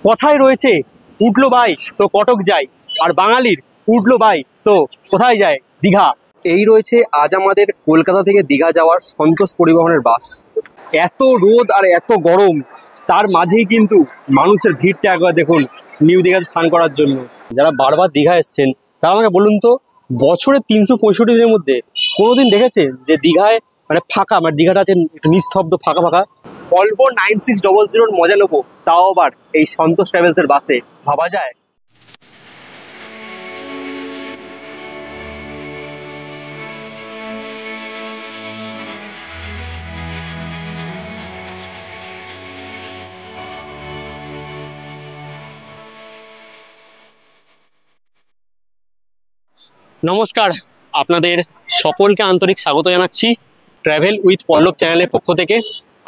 কথায় রয়েছে উঠলো বাই তো কটক যায়, আর বাঙালির উঠলো বাই তো কোথায় যায়? দীঘা। এই রয়েছে আজ আমাদের কলকাতা থেকে দীঘা যাওয়ার সন্তোষ পরিবহনের বাস। এত রোদ আর এত গরম, তার মাঝেই কিন্তু মানুষের ভিড়টা একবার দেখুন নিউ দীঘাতে স্নান করার জন্য। যারা বারবার দীঘা এসছেন তারা আমাকে বলুন তো, বছরে 365 দিনের মধ্যে কোনোদিন দেখেছেন যে দীঘায় মানে ফাঁকা, মানে দীঘাটা আছে একটু নিস্তব্ধ ফাঁকা ফাঁকা? ভলভো 9600 মজা নেবো, তাও আবার এই সন্তোষ ট্রাভেলসের বাসে, ভাবা যায়? নমস্কার, আপনাদের সকলকে আন্তরিক স্বাগত জানাচ্ছি ট্রাভেল উইথ পল্লব চ্যানেলের পক্ষ থেকে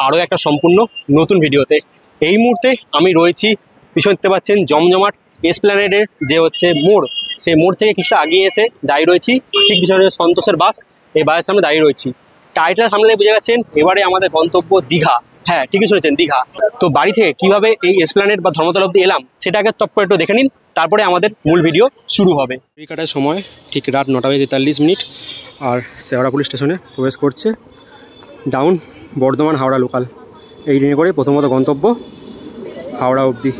আরও একটা সম্পূর্ণ নতুন ভিডিওতে। এই মুহূর্তে আমি রয়েছি, পিছনে দেখতে পাচ্ছেন জমজমাট এসপ্ল্যানেডের যে হচ্ছে মোড়, সেই মোড় থেকে কিছুটা আগিয়ে এসে দাঁড়িয়ে রয়েছি। ঠিক পিছনে সন্তোষের বাস, এই বাসের সামনে দাঁড়িয়ে রয়েছি। টাইটেল সামনে বুঝে গেছেন, এবারে আমাদের গন্তব্য দীঘা। হ্যাঁ, ঠিকই শুনেছেন, দীঘা। তো বাড়ি থেকে কিভাবে এই এসপ্ল্যানেড বা ধর্মতলা অব্দি এলাম সেটাকে টপ করে একটু দেখে নিন, তারপরে আমাদের মূল ভিডিও শুরু হবে। কাটার সময় ঠিক রাত 9:43, আর শেওড়াফুলি স্টেশনে প্রবেশ করছে ডাউন বর্ধমান হাওড়া লোকাল। এই ট্রেনে করে প্রথমত গন্তব্য হাওড়া অবধি।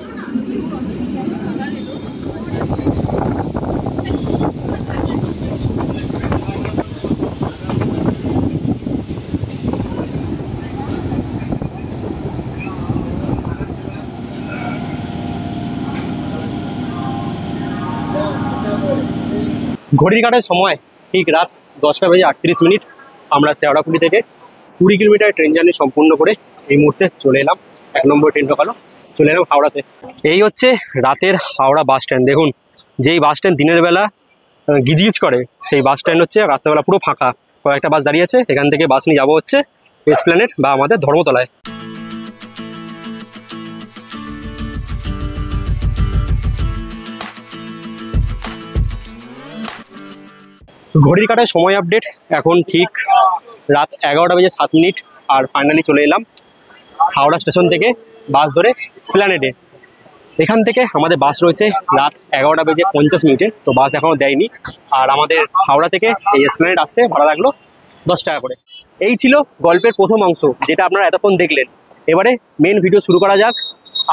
ঘড়ির কাটার সময় ঠিক রাত 10:38। আমরা শেওড়াফুলি থেকে 20 কিলোমিটার ট্রেন জার্নি সম্পূর্ণ করে এই মুহূর্তে চলে এলাম, 1 নম্বর ট্রেন সকালো চলে এলাম হাওড়াতে। এই হচ্ছে রাতের হাওড়া বাস স্ট্যান্ড। দেখুন, যেই বাস স্ট্যান্ড দিনের বেলা গিজগিজ করে, সেই বাস স্ট্যান্ড হচ্ছে রাত্রেবেলা পুরো ফাঁকা। কয়েকটা বাস দাঁড়িয়ে আছে, এখান থেকে বাস নিয়ে যাবো হচ্ছে এসপ্ল্যানেড বা আমাদের ধর্মতলায়। ঘড়ির কাটায় সময় আপডেট, এখন ঠিক রাত 11:07। আর ফাইনালি চলে এলাম হাওড়া স্টেশন থেকে বাস ধরে এসপ্ল্যানেডে। এখান থেকে আমাদের বাস রয়েছে রাত 11:50। তো বাস এখনও দেয়নি। আর আমাদের হাওড়া থেকে এই এসপ্ল্যানেড আসতে ভাড়া লাগলো 10 টাকা করে। এই ছিল গল্পের প্রথম অংশ, যেটা আপনারা এতক্ষণ দেখলেন। এবারে মেন ভিডিও শুরু করা যাক।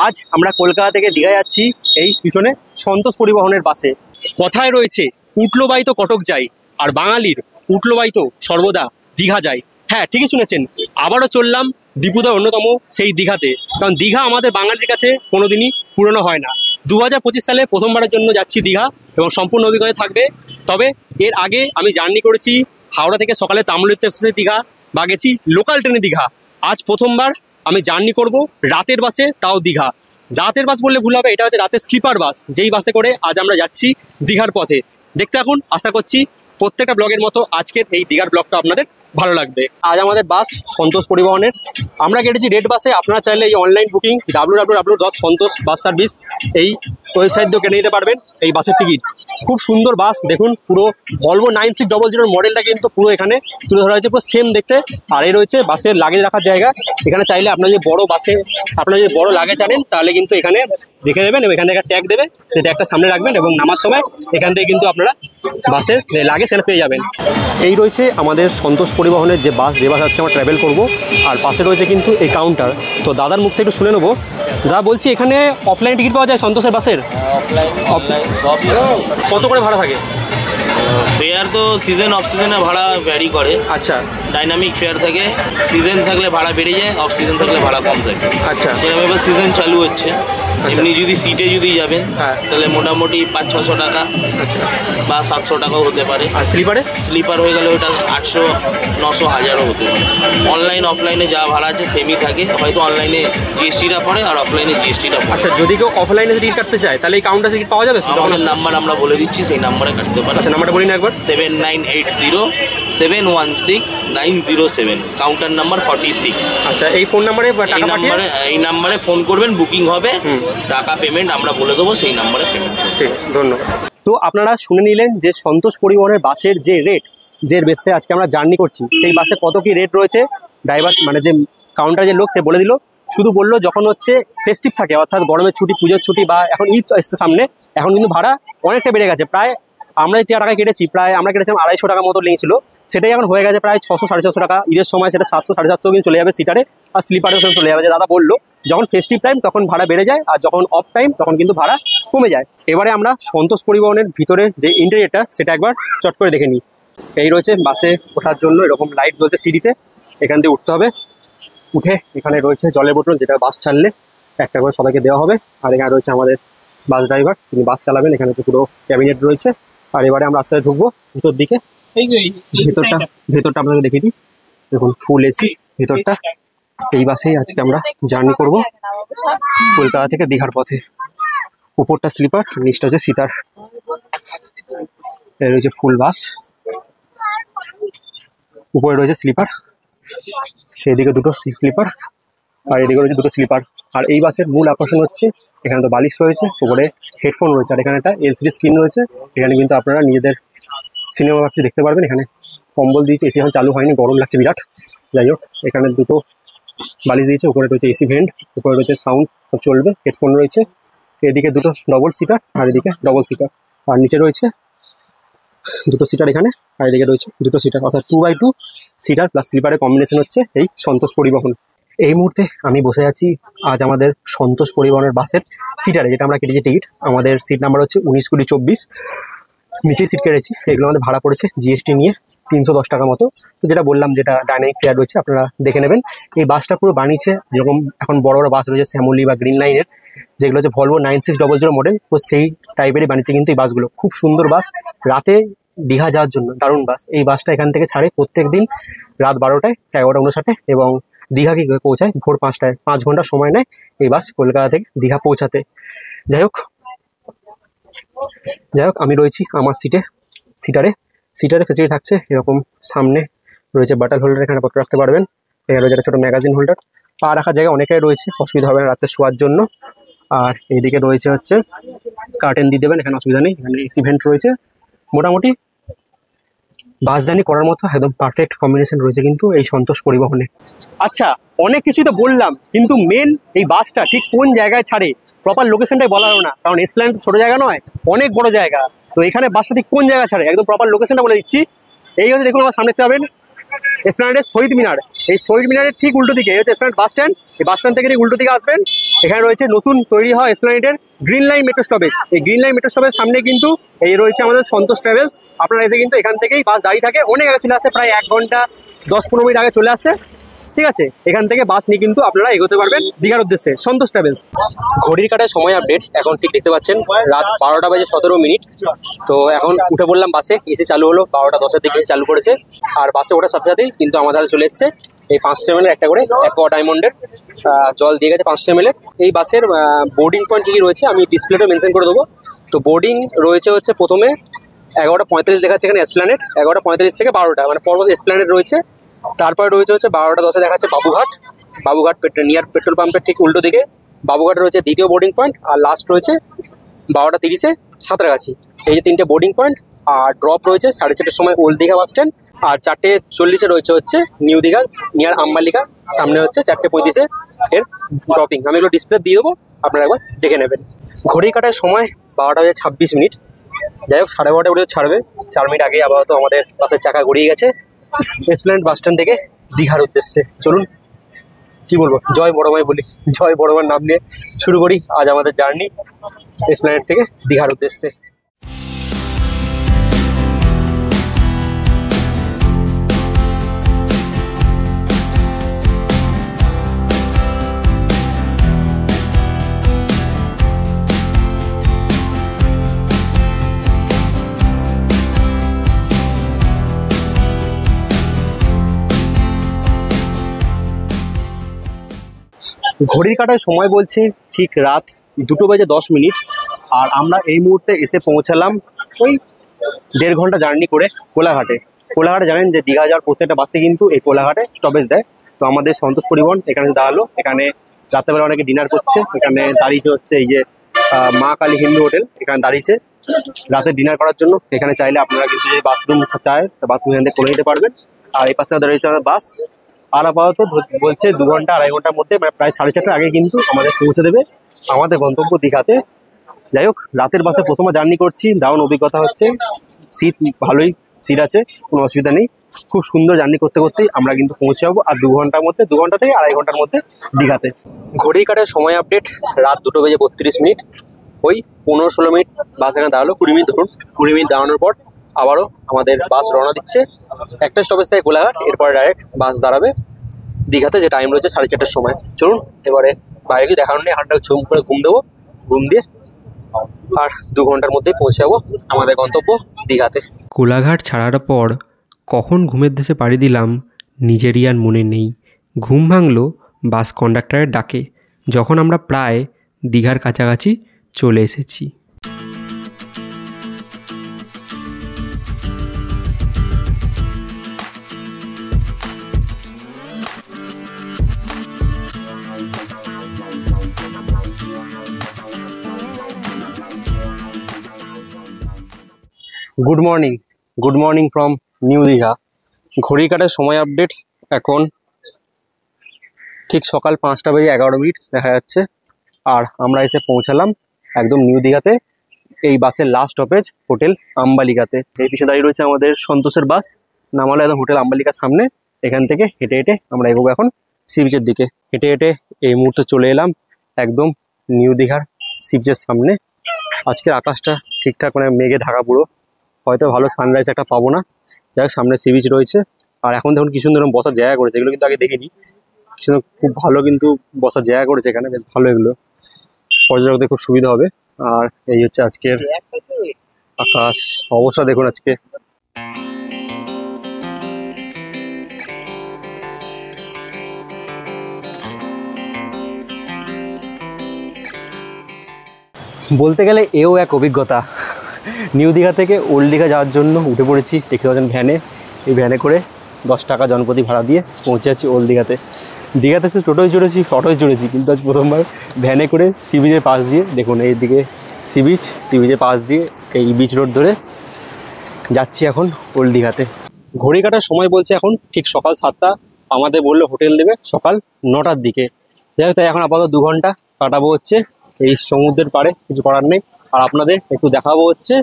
আজ আমরা কলকাতা থেকে দীঘা যাচ্ছি এই পিছনে সন্তোষ পরিবহনের বাসে। কথায় রয়েছে উঠলো বাই তো কটক যায়, আর বাঙালির উঠলো বাই তো সর্বদা দীঘা যায়। হ্যাঁ, ঠিকই শুনেছেন, আবারও চললাম দীপুদার অন্যতম সেই দীঘাতে। কারণ দীঘা আমাদের বাঙালির কাছে কোনোদিনই পুরনো হয় না। 2025 সালে প্রথমবারের জন্য যাচ্ছি দীঘা, এবং সম্পূর্ণ অভিজ্ঞতা থাকবে। তবে এর আগে আমি জার্নি করেছি হাওড়া থেকে সকালে তাম্রলিপ্ত এক্সপ্রেসে দীঘা, বা গেছি লোকাল ট্রেনে দীঘা। আজ প্রথমবার আমি জার্নি করব রাতের বাসে, তাও দীঘা। রাতের বাস বললে ভুল হবে, এটা হচ্ছে রাতের স্লিপার বাস, যেই বাসে করে আজ আমরা যাচ্ছি দীঘার পথে। দেখতে থাকুন, আশা করছি প্রত্যেকটা ব্লগের মতো আজকের এই দীঘার ব্লগটা আপনাদের ভালো লাগবে। আজ আমাদের বাস সন্তোষ পরিবহনের, আমরা কেটেছি রেড বাসে। আপনারা চাইলে এই অনলাইন বুকিং www.santoshbusservice এই ওয়েবসাইট দিয়েও কেটে নিতে পারবেন এই বাসের টিকিট। খুব সুন্দর বাস, দেখুন পুরো ভলভো 9600 মডেলটা কিন্তু পুরো এখানে তুলে ধরা হয়েছে, পুরো সেম দেখতে। আর এই রয়েছে বাসের লাগেজ রাখার জায়গা। এখানে চাইলে আপনারা যদি বড় বাসে আপনারা যদি বড় লাগেজ আনেন, তাহলে কিন্তু এখানে রেখে দেবেন, এবং এখানে একটা ট্যাগ দেবে, সেই ট্যাগটা সামনে রাখবেন, এবং নামার সময় এখান থেকে কিন্তু আপনারা বাসের লাগেজ সেটা পেয়ে যাবেন। এই রয়েছে আমাদের সন্তোষ পরিবহনের যে বাস আজকে আমরা ট্রাভেল করব। আর পাশে রয়েছে কিন্তু এই কাউন্টার। তো দাদার মুখ থেকে একটু শুনে নেবো। দাদা, বলছি এখানে অফলাইন টিকিট পাওয়া যায় সন্তোষের বাসের? কত করে ভাড়া থাকে? ফেয়ার তো সিজন অফ সিজনে ভাড়া ভ্যারি করে। আচ্ছা, ডাইনামিক ফেয়ার থাকে, সিজন থাকলে ভাড়া বেড়ে যায়, অফ সিজন থাকলে ভাড়া কম থাকে। আচ্ছা, যেরকম এবার সিজন চালু হচ্ছে, এমনি যদি সিটে যদি যাবেন তাহলে মোটামুটি 500-600 টাকা, আচ্ছা, বা 700 টাকাও হতে পারে। আর স্লিপার হয়ে গেলে ওটা 800, 900, 1000ও হতে পারে। অনলাইন অফলাইনে যা ভাড়া আছে সেমই থাকে, হয়তো অনলাইনে জিএসটিটা পড়ে আর অফলাইনে জিএসটিটা পড়ে। আচ্ছা, যদি কেউ অফলাইনে টিকিট কাটতে চায় তাহলে এই কাউন্টার টিকিট পাওয়া যাবে? আমাদের নাম্বার আমরা বলে দিচ্ছি, সেই নাম্বারে কাটতে পারে। আচ্ছা, নাম্বারটা বলি না একবার। 7980-716-907, কাউন্টার নাম্বার 46। আচ্ছা, এই ফোন নাম্বারে এই নাম্বারে ফোন করবেন, বুকিং হবে, টাকা পেমেন্ট আমরা বলে দেবো, সেই নাম্বারে পেমেন্ট। ঠিক আছে, ধন্যবাদ। তো আপনারা শুনে নিলেন যে সন্তোষ পরিবহনের বাসের যে রেট, যে বেসে আজকে আমরা জার্নি করছি, সেই বাসে কত কি রেট রয়েছে। ড্রাইভার মানে যে কাউন্টার যে লোক সে বলে দিল, শুধু বললো যখন হচ্ছে ফেস্টিভ থাকে অর্থাৎ গরমের ছুটি, পুজোর ছুটি বা এখন ঈদ এসছে সামনে, এখন কিন্তু ভাড়া অনেকটা বেড়ে গেছে। প্রায় আমরা যে টাকা কেটেছি, প্রায় আমরা কেটেছিলাম 250 টাকা মতো লেগেছিল, সেটাই এখন হয়ে গেছে প্রায় 600-650 টাকা। ঈদের সময় সেটা 700-750 কিন্তু চলে যাবে সিটারে, আর স্লিপারের সঙ্গে চলে যাবে। যে দাদা বললো যখন ফেস্টিভ টাইম তখন ভাড়া বেড়ে যায়, আর যখন অফ টাইম তখন কিন্তু ভাড়া কমে যায়। এবারে আমরা সন্তোষ পরিবহনের ভিতরে যে ইন্টেরিয়রটা সেটা একবার চট করে দেখে নিই। এই রয়েছে বাসে ওঠার জন্য এরকম লাইট জ্বলছে সিঁড়িতে, এখান দিয়ে উঠতে হবে। উঠে এখানে রয়েছে জলের বোতল, যেটা বাস ছাড়লে একটা করে সবাইকে দেওয়া হবে। আর এখানে রয়েছে আমাদের বাস ড্রাইভার, যিনি বাস চালাবেন। এখানে হচ্ছে পুরো ক্যাবিনেট রয়েছে। আর এবারে আমরা রাস্তায় ঢুকবো ভিতর দিকে। ভেতরটা আপনাদের দেখিয়ে দিই, দেখুন ফুল এসি ভেতরটা। এই বাসেই আজকে আমরা জার্নি করব কলকাতা থেকে দীঘার পথে। উপরটা স্লিপার, নিচটা হচ্ছে সিটার। এই রয়েছে ফুল বাস, উপরে রয়েছে স্লিপার, এদিকে দুটো স্লিপার আর এদিকে রয়েছে দুটো স্লিপার। আর এই বাসের মূল আকর্ষণ হচ্ছে এখানে তো বালিশ রয়েছে, উপরে হেডফোন রয়েছে, আর এখানে একটা এলসিডি স্ক্রিন রয়েছে। এখানে কিন্তু আপনারা নিজেদের সিনেমা ভাবছি দেখতে পারবেন। এখানে কম্বল দিয়েছে, এসি এখন চালু হয়নি, গরম লাগছে বিরাট। যাই হোক, এখানে দুটো বালিশ দিয়েছে, উপরে রয়েছে এসি ভেন্ট, উপরে রয়েছে সাউন্ড, সব চলবে, হেডফোন রয়েছে। এদিকে দুটো ডবল সিটার আর এদিকে ডবল সিটার, আর নিচে রয়েছে দুটো সিটার এখানে, আর এদিকে রয়েছে দুটো সিটার, অর্থাৎ 2x2 সিটার প্লাস স্লিপারের কম্বিনেশন হচ্ছে এই সন্তোষ পরিবহন। এই মুহূর্তে আমি বসে আছি আজ আমাদের সন্তোষ পরিবহনের বাসের সিটারে, যেটা আমরা কেটেছি টিকিট। আমাদের সিট নাম্বার হচ্ছে 19-24। নিচেই সিট কেটেছি। এগুলো আমাদের ভাড়া পড়েছে জিএসটি নিয়ে 310 টাকা মতো। তো যেটা বললাম, যেটা ডাইনামিক ফেয়ার রয়েছে, আপনারা দেখে নেবেন। এই বাসটা পুরো বানিয়েছে, যেরকম এখন বড় বড় বাস রয়েছে শ্যামলী বা গ্রিন লাইনের, যেগুলো হচ্ছে ভলভো 9600 মডেল, তো সেই টাইপেরই বানিয়েছে কিন্তু এই বাসগুলো। খুব সুন্দর বাস, রাতে দীঘা যাওয়ার জন্য দারুণ বাস। এই বাসটা এখান থেকে ছাড়ে প্রত্যেক দিন রাত 12টায়, 11:59, এবং দীঘা কি পৌঁছায় ভোর 5টায়। 5 ঘন্টা সময় নেয় এই বাস কলকাতা থেকে দীঘা পৌঁছাতে। যাই হোক, আমি রয়েছি আমার সিটারে ফেসিলিটি থাকছে এরকম। সামনে রয়েছে বাটল হোল্ডার, এখানে পত্র রাখতে পারবেন। এখানে রয়েছে একটা ছোটো ম্যাগাজিন হোল্ডার, পা রাখার জায়গা অনেকটাই রয়েছে, অসুবিধা হবে না রাতে শোয়ার জন্য। আর এইদিকে রয়েছে হচ্ছে কার্টেন দিয়ে দেবেন, এখানে অসুবিধা নেই। এখানে এসি ভেন্ট রয়েছে। মোটামুটি বাস জার্নি করার মতো একদম পারফেক্ট কম্বিনেশন রয়েছে কিন্তু এই সন্তোষ পরিবহনে। আচ্ছা, অনেক কিছুই তো বললাম, কিন্তু মেন এই বাসটা ঠিক কোন জায়গায় ছাড়ে প্রপার লোকেশনটাই বলা হলো না, কারণ এসপ্ল্যানেড ছোটো জায়গা নয়, অনেক বড় জায়গা। তো এখানে বাসটা ঠিক কোন জায়গায় ছাড়ে একদম প্রপার লোকেশনটা বলে দিচ্ছি। এই হচ্ছে, দেখুন আমার সামনে দেখতে পাবেন এসপ্ল্যানেডের শহীদ মিনার। এই শহীদ মিনারের ঠিক উল্টো দিকে হচ্ছে এসপ্ল্যানেড বাস স্ট্যান্ড। এই বাস স্ট্যান্ড থেকে ঠিক উল্টো দিকে আসবেন, এখানে রয়েছে নতুন তৈরি হওয়া এসপ্ল্যানেডের গ্রিন লাইন মেট্রো স্টপেজ। এই গ্রিন লাইন মেট্রো স্টপেজ সামনে কিন্তু এই রয়েছে আমাদের সন্তোষ ট্রাভেলস। আপনারা এসে কিন্তু এখান থেকেই বাস দাঁড়িয়ে থাকে, অনেক আগে চলে আসে, প্রায় 1 ঘন্টা 10-15 মিনিট আগে চলে আসে। ঠিক আছে, এখান থেকে বাস নিয়ে কিন্তু আপনারা এগোতে পারবেন দীঘার উদ্দেশ্যে, সন্তোষ ট্রাভেলস। ঘড়ির কাটায় সময় আপডেট, এখন ঠিক দেখতে পাচ্ছেন রাত 12:17। তো এখন উঠে পড়লাম বাসে, এসি চালু হলো 12:10 থেকে এসি চালু করেছে। আর বাসে ওঠার সাথে সাথেই কিন্তু আমাদের হাতে চলে এসছে এই 500 ml একটা করে অ্যাকোয়া ডায়মন্ডের জল দিয়ে গেছে 500 ml। এই বাসের বোর্ডিং পয়েন্ট কী রয়েছে আমি ডিসপ্লেটা মেনশন করে দেবো। তো বোর্ডিং রয়েছে হচ্ছে প্রথমে 11:35 দেখাচ্ছে এখানে এসপ্ল্যানেড, 11:35 থেকে 12টা, মানে পরবর্তী এসপ্ল্যানেড রয়েছে। তারপরে রয়েছে হচ্ছে 12:10 দেখাচ্ছে বাবুঘাট নিয়ার পেট্রোল পাম্পের ঠিক উল্টো দিকে বাবুঘাট রয়েছে দ্বিতীয় বোর্ডিং পয়েন্ট। আর লাস্ট রয়েছে 12:30 সাঁতরাগাছি। এই যে 3টে বোর্ডিং পয়েন্ট। আর ড্রপ রয়েছে 4:30টার সময় ওল্ড দীঘা বাস স্ট্যান্ড, আর 4:40 রয়েছে হচ্ছে নিউ দীঘা নিয়ার আম্বালিকা। সামনে হচ্ছে 4:35 এর ড্রপিং। আমি এগুলো ডিসপ্লে দিয়ে দেবো, আপনারা একবার দেখে নেবেন। ঘড়ি কাটায় সময় 12:26। যাই হোক, 12:30 ছাড়বে, 4 মিনিট আগে আপাতত আমাদের বাসের চাকা গড়িয়ে গেছে এসপ্ল্যানেড বাস স্ট্যান্ড থেকে দীঘার উদ্দেশ্যে। চলুন, কি বলবো, জয় বড়মাই বলি, জয় বড়মার নাম নিয়ে শুরু করি আজ আমাদের জার্নি এসপ্ল্যানেড থেকে দীঘার উদ্দেশ্যে। ঘড়ির কাটায় সময় বলছে ঠিক রাত 2:10। আর আমরা এই মুহূর্তে এসে পৌঁছালাম ওই 1.5 ঘন্টা জার্নি করে কোলাঘাটে। কোলাঘাটে জানেন যে দীঘা যাওয়ার প্রত্যেকটা বাসে কিন্তু এই কোলাঘাটে স্টপেজ দেয়। তো আমাদের সন্তোষ পরিবহন এখানে দাঁড়ালো, এখানে রাত্রেবেলা অনেকে ডিনার করছে। এখানে দাঁড়িয়েছে হচ্ছে এই যে মা কালী হিন্দু হোটেল, এখানে দাঁড়িয়েছে রাতে ডিনার করার জন্য। এখানে চাইলে আপনারা কিন্তু যদি বাথরুম চায় তো বাথরুম এখান থেকে করে নিতে পারবেন। আর এই পাশে দাঁড়িয়েছে আমাদের বাস, আর আপাতত বলছে 2 ঘন্টা 2.5 ঘন্টার মধ্যে, মানে প্রায় 4:30টার আগে কিন্তু আমাদের পৌঁছে দেবে আমাদের গন্তব্য দীঘাতে। যাই হোক, রাতের বাসে প্রথমে জার্নি করছি, দারুণ অভিজ্ঞতা হচ্ছে। সিট ভালোই সিট আছে, কোনো অসুবিধা নেই। খুব সুন্দর জার্নি করতে করতেই আমরা কিন্তু পৌঁছে যাবো আর 2 ঘন্টার মধ্যে, 2 ঘন্টা থেকে 2.5 ঘন্টার মধ্যে দীঘাতে। ঘড়ির কাটার সময় আপডেট রাত 2:32। ওই 15-16 মিনিট বাস এখানে দাঁড়ালো, 20 মিনিট ধরুন। 20 মিনিট দাঁড়ানোর পর আবারও আমাদের বাস রওনা দিচ্ছে। একটা স্টপেজ থেকে কোলাঘাট, এরপরে ডাইরেক্ট বাস দাঁড়াবে দীঘাতে, যে টাইম রয়েছে 4:30টার সময়। চলুন এবারে বাইরে গিয়ে দেখানো নেই, হাঁটা চুম করে ঘুম দেবো, ঘুম দিয়ে আর 2 ঘন্টার মধ্যেই পৌঁছে যাবো আমাদের গন্তব্য দীঘাতে। কোলাঘাট ছাড়ার পর কখন ঘুমের দেশে পাড়ি দিলাম নিজেরই আর মনে নেই। ঘুম ভাঙল বাস কন্ডাক্টরের ডাকে, যখন আমরা প্রায় দীঘার কাছাকাছি চলে এসেছি। Good morning from new Digha. ঘড়ি কাটার সময় আপডেট এখন ঠিক সকাল 5:11 দেখা যাচ্ছে। আর আমরা এসে পৌঁছালাম একদম নিউ দীঘাতে। এই বাসের লাস্ট স্টপেজ হোটেল আম্বালিকাতে। এই পিছনে দাঁড়িয়ে রয়েছে আমাদের সন্তোষের বাস, নামালো একদম হোটেল আম্বালিকার সামনে। এখান থেকে হেঁটে হেঁটে আমরা এগোবো এখন সি বিচের দিকে। হেঁটে হেঁটে এই মুহূর্তে চলে এলাম একদম নিউ দীঘার সি বিচের সামনে। আজকের আকাশটা ঠিকঠাক মানে মেঘে ঢাকা পুরো, হয়তো ভালো সানরাইজ একটা পাবো না। যাই হোক, সামনে সি বিচ রয়েছে। আর এখন দেখুন কি সুন্দর বসার জায়গা করেছে, এগুলো কিন্তু আগে দেখিনি। কি সুন্দর, খুব ভালো কিন্তু বসার জায়গা করেছে এখানে, বেশ ভালো। এগুলো পর্যটকদের খুব সুবিধা হবে। আর এই হচ্ছে আজকের আকাশ অবস্থা, দেখুন আজকে। বলতে গেলে এও এক অভিজ্ঞতা। নিউ দীঘা থেকে ওল্ড দীঘা যাওয়ার জন্য উঠে পড়েছি, দেখতে পাচ্ছেন ভ্যানে। এই ভ্যানে করে 10 টাকা জনপ্রতি ভাড়া দিয়ে পৌঁছে যাচ্ছি ওল্ড দীঘাতে। দীঘাতে সে টোটোয় চড়েছি, অটোয় চড়েছি, কিন্তু আজ প্রথমবার ভ্যানে করে সি বিচের পাশ দিয়ে, দেখুন এইদিকে সি বিচের পাশ দিয়ে এই বিচ রোড ধরে যাচ্ছি এখন ওল্ড দীঘাতে। ঘড়ি কাটার সময় বলছে এখন ঠিক সকাল 7টা। আমাদের বললো হোটেল দেবে সকাল 9টার দিকে। যাই হোক, তাই এখন আপাতত 2 ঘন্টা কাটাবো হচ্ছে এই সমুদ্রের পাড়ে, কিছু করার নেই। আর আপনাদের একটু দেখাবো হচ্ছে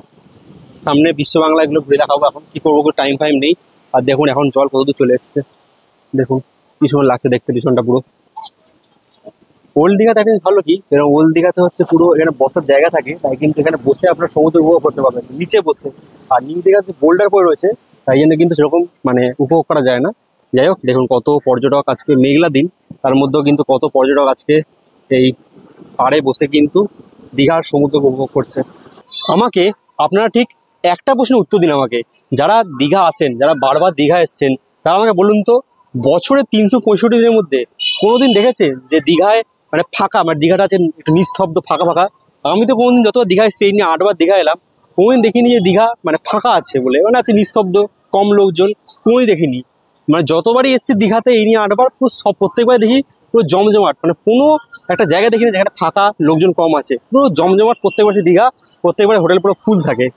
সামনে বিশ্ব বাংলা, এগুলো ঘুরে দেখাবো। এখন কী করবো, টাইম ফাইম নেই। আর দেখুন এখন জল কতদূর চলে এসছে, দেখুন কি সুন্দর লাগছে দেখতে পিছনটা পুরো। ওল্ড দীঘাতে একটা ভালো কি, এরকম ওল্ড দীঘাতে হচ্ছে পুরো এখানে বসার জায়গা থাকে, তাই কিন্তু এখানে বসে আপনার সমুদ্র উপভোগ করতে পারবেন নিচে বসে। আর নিউ দীঘাতে বোল্ডার পড়ে রয়েছে, তাই জন্য কিন্তু সেরকম মানে উপভোগ করা যায় না। যাই হোক, দেখুন কত পর্যটক আজকে, মেঘলা দিন, তার মধ্যেও কিন্তু কত পর্যটক আজকে এই পাড়ে বসে কিন্তু দীঘার সমুদ্র উপভোগ করছে। আমাকে আপনারা ঠিক একটা প্রশ্নের উত্তর দিন আমাকে, যারা দীঘা আসেন, যারা বারবার দীঘা এসছেন, তারা আমাকে বলুন তো, বছরে 365 দিনের মধ্যে কোনোদিন দেখেছেন যে দীঘায় মানে ফাঁকা, মানে দীঘাটা আছে একটু নিস্তব্ধ, ফাঁকা ফাঁকা? আমি তো কোনোদিন যতবার দীঘা এসছি, এই নিয়ে 8বার দীঘা এলাম, কোনোদিন দেখিনি যে দীঘা মানে ফাঁকা আছে বলে, মানে আছে নিস্তব্ধ, কম লোকজন, কোনোদিন দেখিনি। মানে যতবারই এসছি দীঘাতে এই নিয়ে 8বার, পুরো সব প্রত্যেকবার দেখি পুরো জমজমাট, মানে কোনো একটা জায়গা দেখিনি যেখানে ফাঁকা, লোকজন কম আছে, পুরো জমজমাট প্রত্যেকবার দীঘা, প্রত্যেকবার হোটেল পুরো ফুল থাকে।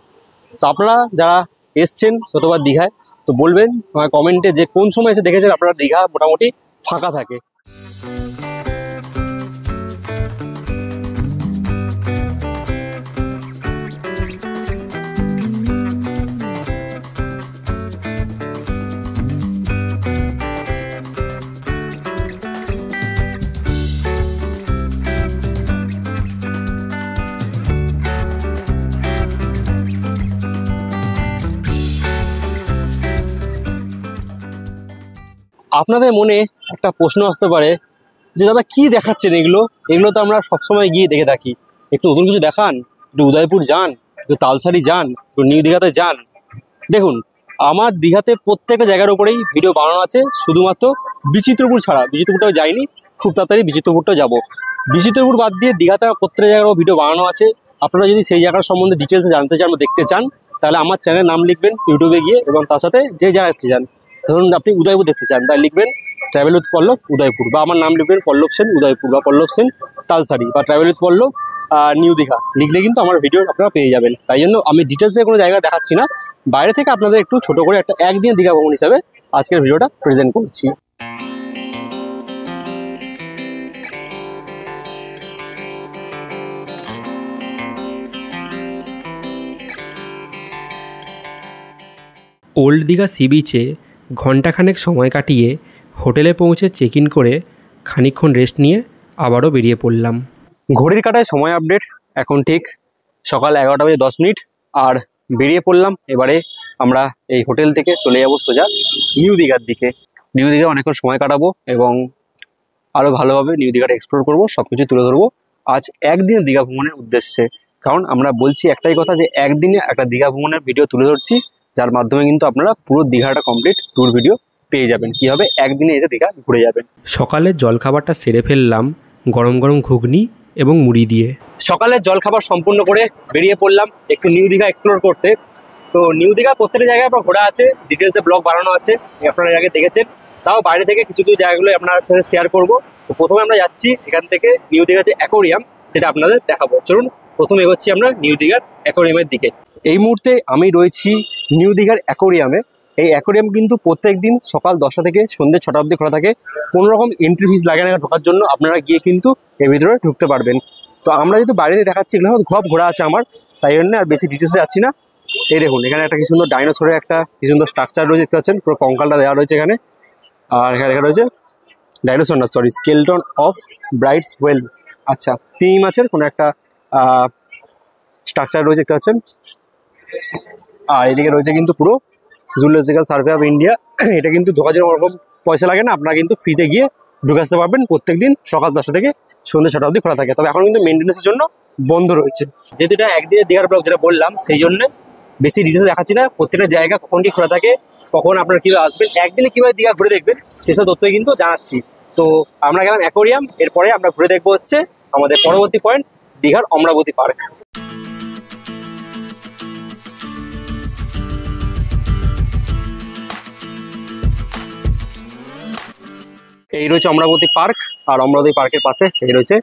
তো আপনারা যারা এসছেন যতবার দীঘায়, তো বলবেন আমার কমেন্টে যে কোন সময় এসে দেখেছেন আপনারা দীঘা মোটামুটি ফাঁকা থাকে। আপনাদের মনে একটা প্রশ্ন আসতে পারে যে দাদা কি দেখাচ্ছেন এগুলো, এগুলো তো আমরা সবসময় গিয়ে দেখে থাকি, একটু নতুন কিছু দেখান, একটু উদয়পুর যান, একটু তালসারি যান, একটু নিউ দীঘাতে যান। দেখুন, আমার দীঘাতে প্রত্যেকটা জায়গার উপরেই ভিডিও বানানো আছে, শুধুমাত্র বিচিত্রপুর ছাড়া। বিচিত্রপুরটাও যাইনি, খুব তাড়াতাড়ি বিচিত্রপুরটাও যাবো। বিচিত্রপুর বাদ দিয়ে দীঘাতে প্রত্যেকটা জায়গারও ভিডিও বানানো আছে। আপনারা যদি সেই জায়গার সম্বন্ধে ডিটেলসে জানতে চান বা দেখতে চান, তাহলে আমার চ্যানেলের নাম লিখবেন ইউটিউবে গিয়ে, এবং তার সাথে যে জায়গা দেখতে চান, ধরুন আপনি উদয়পুর দেখতে চান, তাই লিখবেন ট্রাভেল উইথ পল্লব উদয়পুর, বা আমার নাম লিখবেন পল্লব সেন উদয়পুর, বা পল্লব সেন তালসারি, বা travel with Pallab new Digha লিখলে কিন্তু আমার ভিডিও আপনারা পেয়ে যাবেন। তাই জন্য আমি ডিটেলসে কোনো জায়গা দেখাচ্ছি না, বাইরে থেকে আপনাদের একটু ছোটো করে একটা একদিনের দীঘা ভ্রমণ হিসাবে আজকের ভিডিওটা প্রেজেন্ট করছি। ওল্ড দীঘা সি বিচে ঘণ্টাখানেক সময় কাটিয়ে হোটেলে পৌঁছে চেক ইন করে খানিকক্ষণ রেস্ট নিয়ে আবারও বেরিয়ে পড়লাম। ঘড়ির কাঁটায় সময় আপডেট, এখন ঠিক সকাল 11:10 আর বেরিয়ে পড়লাম। এবারে আমরা এই হোটেল থেকে চলে যাব সোজা নিউ দীঘার দিকে। নিউ দীঘায় অনেকক্ষণ সময় কাটাবো এবং আরও ভালোভাবে নিউ দীঘাটা এক্সপ্লোর করবো, সব কিছু তুলে ধরবো আজ একদিনের দীঘা ভ্রমণের উদ্দেশ্যে। কারণ আমরা বলছি একটাই কথা যে একদিনে একটা দীঘা ভ্রমণের ভিডিও তুলে ধরছি, যার মাধ্যমে কিন্তু আপনারা পুরো দীঘাটা কমপ্লিট ট্যুর ভিডিও পেয়ে যাবেন, কীভাবে একদিনে এসে দীঘা ঘুরে যাবেন। সকালের জলখাবারটা সেরে ফেললাম গরম গরম ঘুগনি এবং মুড়ি দিয়ে। সকালের জলখাবার সম্পূর্ণ করে বেরিয়ে পড়লাম একটু নিউ দীঘা এক্সপ্লোর করতে। তো নিউ দীঘা প্রত্যেকটা জায়গায় আপনার ঘোরা আছে, ডিটেলসে ব্লগ বানানো আছে, আপনারা এর আগে দেখেছেন। তাও বাইরে থেকে কিছু কিছু জায়গাগুলো আপনার সাথে শেয়ার করবো। তো প্রথমে আমরা যাচ্ছি এখান থেকে নিউ দীঘার যে অ্যাকোরিয়াম, সেটা আপনাদের দেখাবো। চলুন প্রথমে এগোচ্ছি আমরা নিউ দীঘার অ্যাকোরিয়ামের দিকে। এই মুহূর্তে আমি রয়েছি নিউ দীঘার অ্যাকোরিয়ামে। এই অ্যাকোরিয়াম কিন্তু প্রত্যেক দিন সকাল 10টা থেকে সন্ধ্যে 6টা অবধি খোলা থাকে। কোনো রকম এন্ট্রি ফিস লাগে না ঢোকার জন্য, আপনারা গিয়ে কিন্তু এর ভিতরে ঢুকতে পারবেন। তো আমরা যেহেতু বাইরে দেখাচ্ছি, এগুলো সব ঘোরা আছে আমার, তাই জন্য আর বেশি ডিটেলসে যাচ্ছি না। এই দেখুন এখানে একটা কি সুন্দর ডাইনোসরের একটা কি সুন্দর স্ট্রাকচার রয়েছে, দেখতে পাচ্ছেন পুরো কঙ্কালটা দেওয়া রয়েছে এখানে। আর এখানে দেখা রয়েছে ডাইনোসর না sorry skeleton of brides well, আচ্ছা তিমি মাছের কোনো একটা স্ট্রাকচার রয়েছে, দেখতে পাচ্ছেন। আর এদিকে রয়েছে কিন্তু পুরো জুলজিক্যাল সার্ভে অফ ইন্ডিয়া। এটা কিন্তু ঢোকার জন্য ওরকম পয়সা লাগে না, আপনারা কিন্তু ফ্রিতে গিয়ে ঢুকে আসতে পারবেন। প্রত্যেক দিন সকাল 10টা থেকে সন্ধ্যে 6টা অবধি খোলা থাকে, তবে এখন কিন্তু মেনটেন্যান্সের জন্য বন্ধ রয়েছে। যেহেতু এটা একদিনের দীঘার ব্লগ যেটা বললাম, সেই জন্য বেশি ডিটেলস দেখাচ্ছি না। প্রত্যেকটা জায়গা কখন কি খোলা থাকে, কখন আপনারা কীভাবে আসবেন, একদিনে কীভাবে দীঘা ঘুরে দেখবেন, সেসব তথ্যই কিন্তু জানাচ্ছি। তো আমরা গেলাম অ্যাকোরিয়াম, এরপরে আমরা ঘুরে দেখবো হচ্ছে আমাদের পরবর্তী পয়েন্ট দীঘার অমরাবতী পার্ক। এই রয়েছে অমরাবতী পার্ক, আর অমরাবতী পার্কের পাশে এই রয়েছে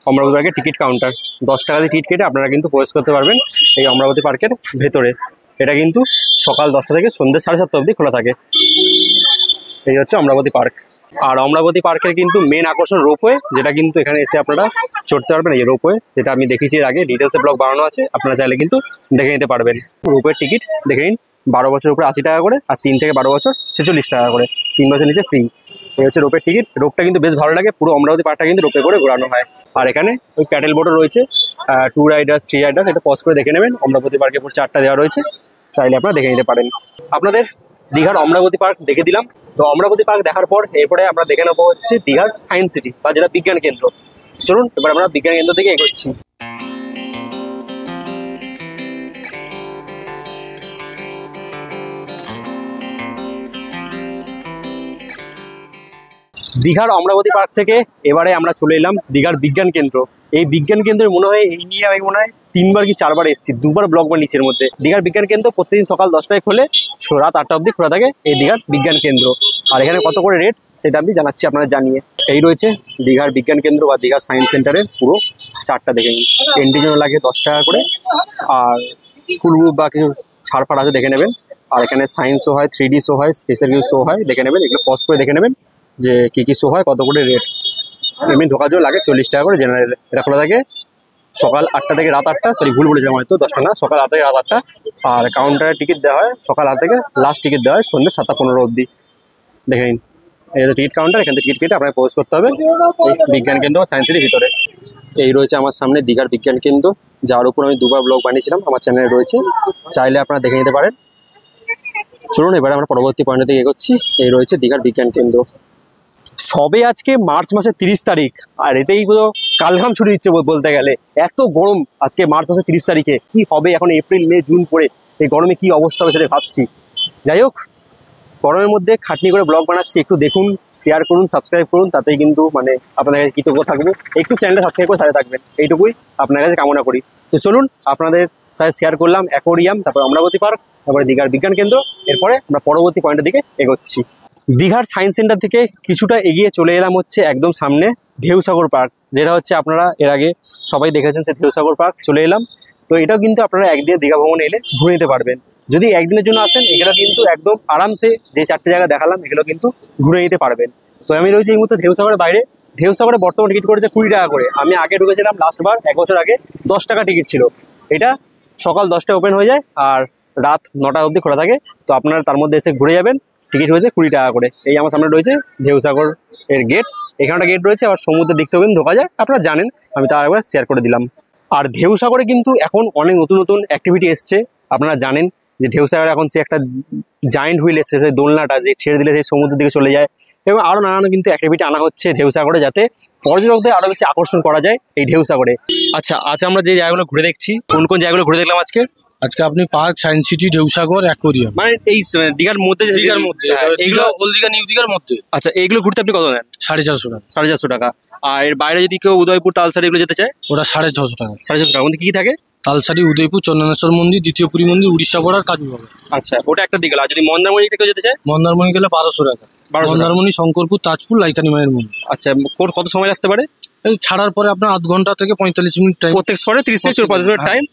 অমরাবতী পার্কের টিকিট কাউন্টার। 10 টাকা দিয়ে টিকিট কেটে আপনারা কিন্তু প্রবেশ করতে পারবেন এই অমরাবতী পার্কের ভেতরে। এটা কিন্তু সকাল 10টা থেকে সন্ধ্যে 7:30 অবধি খোলা থাকে। এই হচ্ছে অমরাবতী পার্ক। আর অমরাবতী পার্কের কিন্তু মেন আকর্ষণ রোপওয়ে, যেটা কিন্তু এখানে এসে আপনারা চড়তে পারবেন। এই রোপওয়ে যেটা আমি দেখিয়েছি এর আগে, ডিটেলসে ব্লগ বানানো আছে, আপনারা চাইলে কিন্তু দেখে নিতে পারবেন। রোপওয়ের টিকিট দেখে নিন, 12 বছরের উপরে 80 টাকা করে, আর 3 থেকে 12 বছর 46 টাকা করে, 3 বছর নিচে ফ্রি। এই হচ্ছে রোপের টিকিট। রোপটা কিন্তু বেশ ভালো লাগে, পুরো অমরাবতী পার্কটা কিন্তু রোপে করে ঘোরানো হয়। আর এখানে ওই প্যাডেল বোটও রয়েছে, 2 রাইডার্স 3 রাইডার্স, এটা পজ করে দেখে নেবেন। অমরাবতী পার্কে পুরো 4টা দেওয়া রয়েছে, চাইলে আপনারা দেখে নিতে পারেন। আপনাদের দীঘার অমরাবতী পার্ক দেখে দিলাম। তো অমরাবতী পার্ক দেখার পর এরপরে আমরা দেখে নেবো হচ্ছে দীঘার সায়েন্স সিটি, বা যেটা বিজ্ঞান কেন্দ্র। চলুন এবার আমরা বিজ্ঞান কেন্দ্র থেকে এগোচ্ছি। দীঘার অমরাবতী পার্ক থেকে এবারে আমরা চলে এলাম দীঘার বিজ্ঞান কেন্দ্র। এই বিজ্ঞান কেন্দ্রের মনে হয় এই নিয়ে আমি মনে হয় 3বার কি 4বার এসেছি, 2বার ব্লগ বা নিচের মধ্যে। দীঘার বিজ্ঞান কেন্দ্র প্রতিদিন সকাল 10টায় খোলে, রাত 8টা অবধি খোলা থাকে এই দীঘার বিজ্ঞান কেন্দ্র। আর এখানে কত করে রেট সেটা আমি জানাচ্ছি আপনারা জানিয়ে। এই রয়েছে দীঘার বিজ্ঞান কেন্দ্র বা দীঘা সায়েন্স সেন্টারের পুরো চার্টটা দেখে নিন। এন্ট্রির জন্য লাগে 10 টাকা করে, আর স্কুল গ্রুপ বা কিছু ছাড় আছে দেখে নেবেন। আর এখানে সায়েন্স শো হয়, 3D শো হয়, স্পেশাল কিছু শো হয়, দেখে নেবেন। এগুলো পজ করে দেখে নেবেন যে কী কী শো হয়, কত করে রেট। এমনি ঢোকার জন্য লাগে 40 টাকা করে জেনারেল। এটা খোলা থাকে সকাল 8টা থেকে রাত 8টা, সরি ভুল বলেছিলাম হয়তো, 10টা না, সকাল 8টা থেকে রাত 8টা। আর কাউন্টারে টিকিট দেওয়া হয় সকাল 8 থেকে লাস্ট টিকিট দেওয়া হয় সন্ধ্যে 7:15 অবধি। দেখে নিন, এই হচ্ছে টিকিট কাউন্টার। এখান থেকে টিকিট কেটে আপনাকে প্রবেশ করতে হবে এই বিজ্ঞান কেন্দ্র বা সায়েন্স সিটির ভিতরে। এই রয়েছে আমার সামনে দীঘার বিজ্ঞান কেন্দ্র, যার উপর আমি 2বার ব্লগ বানিয়েছিলাম, আমার চ্যানেলে রয়েছে, চাইলে আপনারা দেখে নিতে পারেন। চলুন এবারে আমরা পরবর্তী পয়েন্টের দিকে এগোচ্ছি। এই রয়েছে দীঘার বিজ্ঞান কেন্দ্র। সবে আজকে মার্চ মাসের 30 তারিখ, আর এতেই পুরো কালঘাম ছুটে দিচ্ছে বলতে গেলে। এত গরম আজকে মার্চ মাসের 30 তারিখে, কি হবে এখন এপ্রিল মে জুন পরে, এই গরমে কি অবস্থা হবে সেটা ভাবছি। যাই হোক, গরমের মধ্যে খাটনি করে ব্লগ বানাচ্ছি, একটু দেখুন, শেয়ার করুন, সাবস্ক্রাইব করুন, তাতেই কিন্তু মানে আপনাদের কাছে কৃতজ্ঞ থাকবো। একটু চ্যানেলটা সাবস্ক্রাইব করে সাথে থাকবেন, এইটুকুই আপনার কাছে কামনা করি। তো চলুন আপনাদের সাথে শেয়ার করলাম অ্যাকোরিয়াম, তারপর অমরাবতী পার্ক, তারপরে দীঘার বিজ্ঞান কেন্দ্র। এরপরে আমরা পরবর্তী পয়েন্টের দিকে এগোচ্ছি। দীঘার সায়েন্স সেন্টার থেকে কিছুটা এগিয়ে চলে এলাম হচ্ছে একদম সামনে ঢেউসাগর পার্ক, যেটা হচ্ছে আপনারা এর আগে সবাই দেখেছেন, সে ঢেউসাগর পার্ক চলে এলাম। তো এটাও কিন্তু আপনারা একদিনে দীঘা ভ্রমণে এলে ঘুরে নিতে পারবেন। যদি একদিনের জন্য আসেন, এগুলো কিন্তু একদম আরামসে যে 4টে জায়গা দেখালাম এগুলো কিন্তু ঘুরে নিতে পারবেন। তো আমি রয়েছি এই মুহূর্তে ঢেউসাগরের বাইরে। ঢেউসাগরে বর্তমান টিকিট করেছে 20 টাকা করে। আমি আগে ঢুকেছিলাম লাস্টবার 1 বছর আগে, 10 টাকা টিকিট ছিল। এটা সকাল 10টায় ওপেন হয়ে যায় আর রাত 9টা অবধি খোলা থাকে। তো আপনারা তার মধ্যে এসে ঘুরে যাবেন। টিকিট হয়েছে 20 টাকা করে। এই আমার সামনে রয়েছে ঢেউসাগর এর গেট, এখানে একটা গেট রয়েছে, আবার সমুদ্রের দিক থেকেও ঢোকা যায়, আপনারা জানেন, আমি তার একবার শেয়ার করে দিলাম। আর ঢেউসাগরে কিন্তু এখন অনেক নতুন নতুন অ্যাক্টিভিটি এসছে, আপনারা জানেন যে ঢেউসাগরে এখন সে একটা জায়েন্ট হুইল এসছে, সেই দোলনাটা যে ছেড়ে দিলে সেই সমুদ্রের দিকে চলে যায়, এবং আরও নানান কিন্তু অ্যাক্টিভিটি আনা হচ্ছে ঢেউসাগরে, যাতে পর্যটকদের আরও বেশি আকর্ষণ করা যায় এই ঢেউসাগরে। আচ্ছা, আজ আমরা যে জায়গাগুলো ঘুরে দেখছি, কোন কোন জায়গাগুলো ঘুরে দেখলাম আজকে? আজকে আপনি পার্ক, সায়েন্স সিটি, ঢেউসাগর, অ্যাকোরিয়াম। মানে এই দীঘার মধ্যে দীঘার মধ্যে, এইগুলো ওল্ড দীঘা নিউ দীঘার মধ্যে। আচ্ছা, এইগুলো ঘুরতে আপনি কত নেন? 450 টাকা। 450 টাকা। আর এর বাইরে যদি কেউ উদয়পুর, তালসারি এগুলো যেতে চায়? ওটা 650 টাকা। 450 টাকা। মধ্যে কি কি থাকে? তালসারি, উদয়পুর, চন্দনেশ্বর মন্দির, দ্বিতীয় পুরী মন্দির, উড়িষ্যা বর্ডার, কাজু বাবা। আচ্ছা, ওটা একটা দিকে। আর যদি মন্দারমণি কেউ যেতে চায়? মন্দারমণি গেলে 1200 টাকা। 1200 টাকা। মন্দারমণি, শঙ্করপুর, তাজপুর, লাইকানি মায়ের মন্দির। আচ্ছা, কত সময় লাগতে পারে? এই ছাড়ার পরে আপনার আধ ঘন্টা থেকে 45 মিনিট টাইম। প্রত্যেক স্পটে 30 থেকে 45 মিনিট টাইম,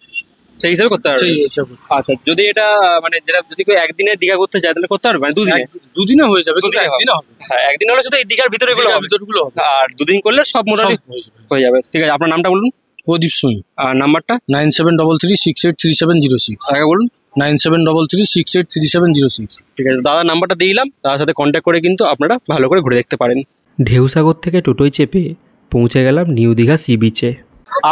সেই হিসাবে করতে পারবে। সেই হিসাবে। আচ্ছা, যদি এটা মানে যেটা যদি কেউ একদিনে দীঘা করতে চায় তাহলে করতে পারবে? মানে দুদিনে? দুদিনে হয়ে যাবে, কিন্তু দুদিনে একদিনে হবে। হ্যাঁ, একদিন হলে শুধু এই দীঘার ভিতরে এগুলো হবে। ভিতরগুলো হবে। আর দুদিন করলে সব মোটামুটি সব হয়ে যাবে। হয়ে যাবে। ঠিক আছে, আপনার নামটা বলুন। প্রদীপ সুই। আর নাম্বারটা 9733683706। আগে বলুন। 9733683706। ঠিক আছে, দাদার নাম্বারটা দিলাম, তার সাথে কন্ট্যাক্ট করে কিন্তু আপনারা ভালো করে ঘুরে দেখতে পারেন। ঢেউসাগর থেকে টোটোয় চেপে পৌঁছে গেলাম নিউ দীঘা সি বিচে।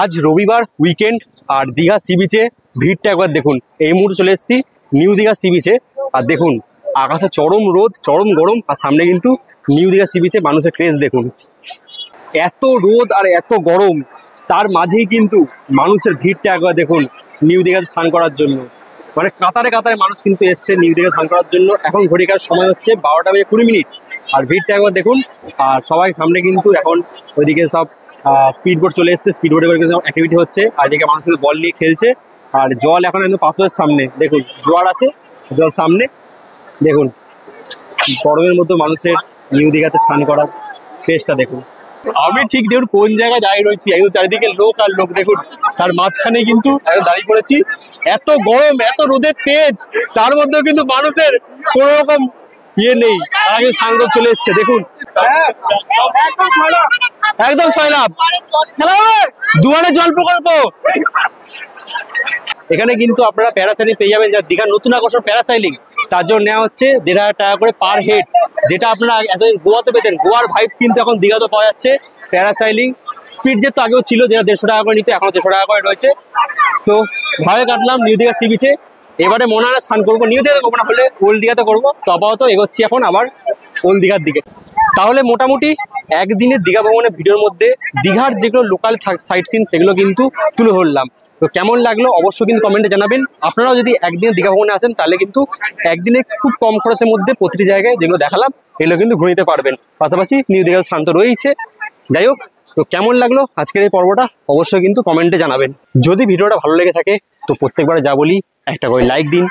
আজ রবিবার, উইকেন্ড, আর দীঘা সি বিচে ভিড়টা একবার দেখুন। এই মুহূর্তে চলে এসেছি নিউ দীঘা সি বিচে, আর দেখুন আকাশে চরম রোদ, চরম গরম, আর সামনে কিন্তু নিউ দীঘা সি বিচে মানুষের ক্রেজ দেখুন। এত রোদ আর এত গরম, তার মাঝেই কিন্তু মানুষের ভিড়টা একবার দেখুন নিউ দীঘাতে স্নান করার জন্য। মানে কাতারে কাতারে মানুষ কিন্তু এসছে নিউ দীঘা স্নান করার জন্য। এখন ঘড়িকার সময় হচ্ছে 12:20, আর ভিড়টা একবার দেখুন। আর সবাই সামনে কিন্তু এখন ওইদিকে সব স্পিড বোট চলে এসছে, স্পিড বোটে করে কিন্তু অ্যাক্টিভিটি হচ্ছে, আর এদিকে মানুষ কিন্তু বল নিয়ে খেলছে। আর জল এখন একদম পাথরের সামনে, দেখুন জোয়ার আছে, জল সামনে দেখুন। গরমের মধ্যে মানুষের নিউ দীঘাতে স্নান করার ক্রেজটা দেখুন। আমি ঠিক দেখুন কোন জায়গায় দাঁড়িয়ে রয়েছি, একদম চারিদিকে লোক আর লোক, দেখুন তার মাঝখানে কিন্তু একদম দাঁড়িয়ে পড়েছি। এত গরম, এত রোদের তেজ, তার মধ্যেও কিন্তু মানুষের কোনো রকম ইয়ে নেই, তারা কিন্তু স্নান করে চলে এসছে। দেখুন একদম 6 লাভ দুয়ারে জল প্রকল্প। এখানে কিন্তু আপনারা প্যারাসাইলিং পেয়ে যাবেন, যার দীঘার নতুন আকর্ষণ প্যারাসাইলিং, তার জন্য নেওয়া হচ্ছে 1500 টাকা করে পার হেড, যেটা আপনারা এতদিন গোয়াতে পেতেন। গোয়ার ভাইবস কিন্তু এখন দীঘাতে পাওয়া যাচ্ছে। প্যারাসাইলিং স্পিড জেট তো আগেও ছিল, যেটা 150 টাকা করে নিতে, এখন 150 টাকা করে রয়েছে। তো ভালো কাটলাম নিউ দীঘা সি বিচে। এবারে মনে হয় স্নান করবো নিউ দীঘাতে করবো, না হলে ওল্ড দীঘাতে করবো। তো আপাতত এগোচ্ছি এখন আবার ওল্ড দীঘার দিকে। তাহলে মোটামুটি একদিনের দীঘা ভ্রমণের ভিডিওর মধ্যে দীঘার যেগুলো লোকাল সাইট সিন সেগুলো কিন্তু তুলে ধরলাম। তো কেমন লাগলো অবশ্যই কিন্তু কমেন্টে জানাবেন। আপনারাও যদি একদিনে দীঘা ভ্রমণে আসেন তাহলে কিন্তু একদিনে খুব কম খরচের মধ্যে প্রতিটি জায়গায় যেগুলো দেখালাম এগুলো কিন্তু ঘুরে নিতে পারবেন। পাশাপাশি নিউ দীঘার শান্ত রয়েছে। যাই হোক, তো কেমন লাগলো আজকের এই পর্বটা অবশ্যই কিন্তু কমেন্টে জানাবেন। যদি ভিডিওটা ভালো লেগে থাকে তো প্রত্যেকবার যা বলি একটা করে লাইক দিন।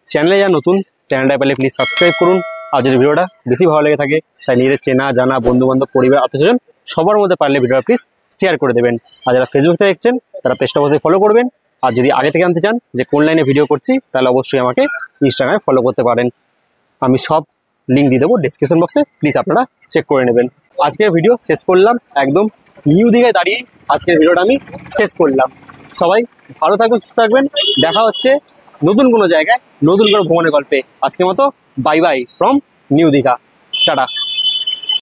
চ্যানেলে যা নতুন, চ্যানেলটা পেলে প্লিজ সাবস্ক্রাইব করুন। আর যদি ভিডিওটা বেশি ভালো লেগে থাকে তাই নিজের চেনা জানা বন্ধুবান্ধব, পরিবার, আত্মীয়স্বজন সবার মধ্যে পারলে ভিডিওটা প্লিজ শেয়ার করে দেবেন। আর যারা ফেসবুক থেকে দেখছেন তারা পেজটা অবশ্যই ফলো করবেন। আর যদি আগে থেকে জানতে চান যে কোন লাইনে ভিডিও করছি তাহলে অবশ্যই আমাকে ইনস্টাগ্রামে ফলো করতে পারেন। আমি সব লিঙ্ক দিয়ে দেবো ডিসক্রিপশন বক্সে, প্লিজ আপনারা চেক করে নেবেন। আজকের ভিডিও শেষ করলাম একদম নিউ দীঘায় দাঁড়িয়ে। আজকের ভিডিওটা আমি শেষ করলাম। সবাই ভালো থাকবেন, সুস্থ থাকবেন। দেখা হচ্ছে নতুন কোনো জায়গায় নতুন কোনো ভ্রমণের গল্পে। আজকের মতো bye buy from new Digha. Tata.